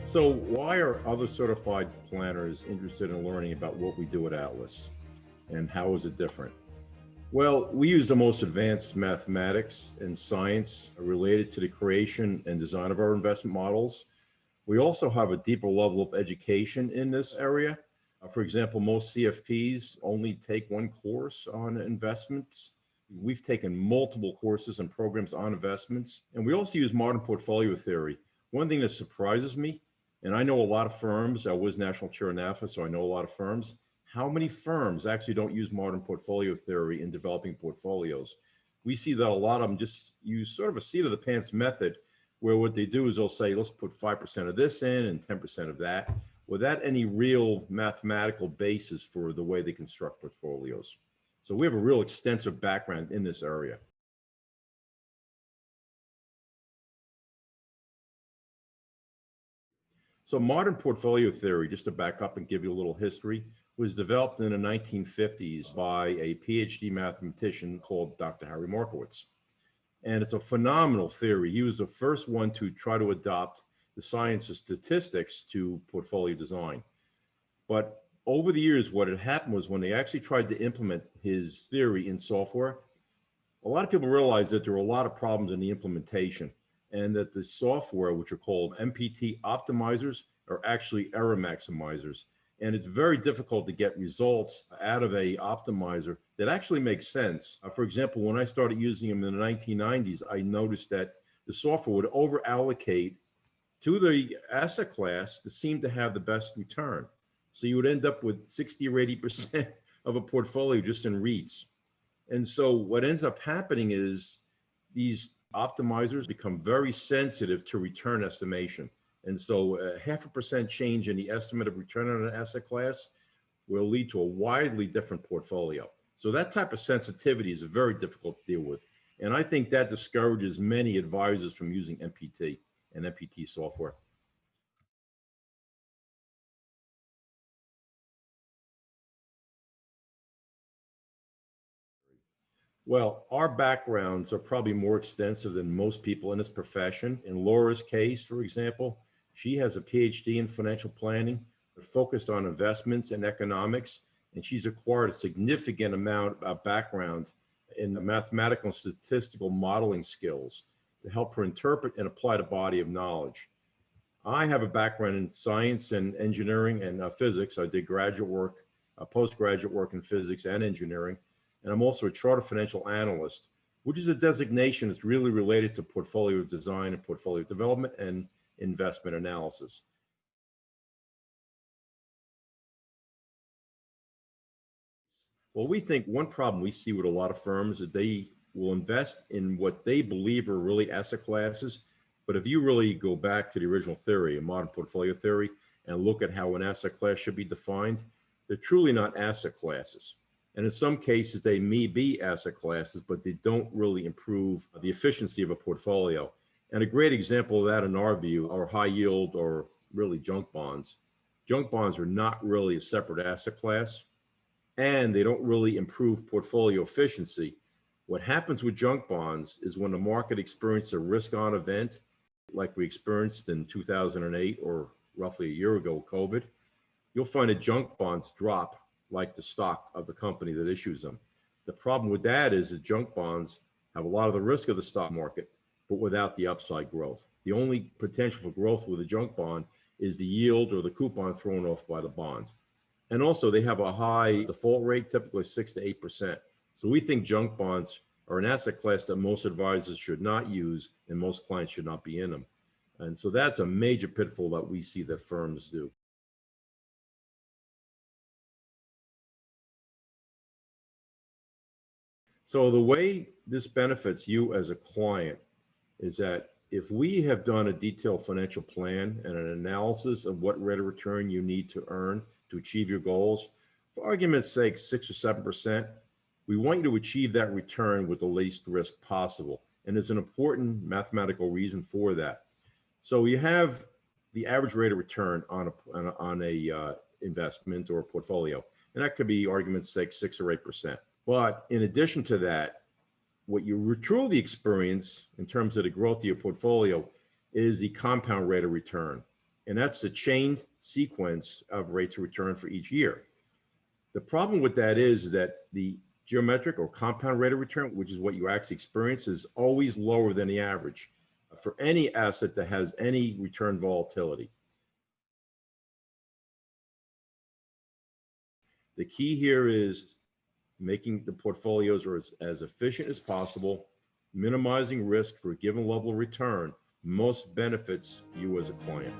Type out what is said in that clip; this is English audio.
So why are other certified planners interested in learning about what we do at Atlas and how is it different? Well, we use the most advanced mathematics and science related to the creation and design of our investment models. We also have a deeper level of education in this area. For example, most CFPs only take one course on investments. We've taken multiple courses and programs on investments, and we also use modern portfolio theory. One thing that surprises me, and I know a lot of firms, I was national chair in NAFA, so I know a lot of firms. How many firms actually don't use modern portfolio theory in developing portfolios? We see that a lot of them just use sort of a seat of the pants method, where what they do is they'll say, let's put 5% of this in and 10% of that, without any real mathematical basis for the way they construct portfolios. So we have a real extensive background in this area. So modern portfolio theory, just to back up and give you a little history, was developed in the 1950s by a PhD mathematician called Dr. Harry Markowitz. And it's a phenomenal theory. He was the first one to try to adopt the science of statistics to portfolio design. But over the years, what had happened was when they actually tried to implement his theory in software, a lot of people realized that there were a lot of problems in the implementation, and that the software, which are called MPT optimizers, are actually error maximizers. And it's very difficult to get results out of a optimizer that actually makes sense. For example, when I started using them in the 1990s, I noticed that the software would over allocate to the asset class that seemed to have the best return. So you would end up with 60 or 80% of a portfolio just in REITs. And so what ends up happening is these optimizers become very sensitive to return estimation. And so a 0.5% change in the estimate of return on an asset class will lead to a widely different portfolio. So that type of sensitivity is very difficult to deal with. And I think that discourages many advisors from using MPT and MPT software. Well, our backgrounds are probably more extensive than most people in this profession. In Laura's case, for example, she has a PhD in financial planning, focused on investments and economics, and she's acquired a significant amount of background in the mathematical and statistical modeling skills to help her interpret and apply the body of knowledge. I have a background in science and engineering and physics. I did graduate work, postgraduate work in physics and engineering. And I'm also a chartered financial analyst, which is a designation that's really related to portfolio design and portfolio development and investment analysis. Well, we think one problem we see with a lot of firms is that they will invest in what they believe are really asset classes. But if you really go back to the original theory, a modern portfolio theory, and look at how an asset class should be defined, they're truly not asset classes. And in some cases, they may be asset classes, but they don't really improve the efficiency of a portfolio. And a great example of that, in our view, are high yield or really junk bonds. Junk bonds are not really a separate asset class, and they don't really improve portfolio efficiency. What happens with junk bonds is when the market experiences a risk-on event, like we experienced in 2008 or roughly a year ago, COVID, you'll find that junk bonds drop like the stock of the company that issues them. The problem with that is that junk bonds have a lot of the risk of the stock market, but without the upside growth. The only potential for growth with a junk bond is the yield or the coupon thrown off by the bond. And also they have a high default rate, typically 6 to 8%. So we think junk bonds are an asset class that most advisors should not use and most clients should not be in them. And so that's a major pitfall that we see that firms do. So the way this benefits you as a client is that if we have done a detailed financial plan and an analysis of what rate of return you need to earn to achieve your goals, for argument's sake, 6 or 7%, we want you to achieve that return with the least risk possible. And there's an important mathematical reason for that. So you have the average rate of return on a investment or a portfolio, and that could be, argument's sake, 6 or 8%. But in addition to that, what you truly experience in terms of the growth of your portfolio is the compound rate of return. And that's the chained sequence of rates of return for each year. The problem with that is that the geometric or compound rate of return, which is what you actually experience, is always lower than the average for any asset that has any return volatility. The key here is making the portfolios as efficient as possible, minimizing risk for a given level of return most benefits you as a client.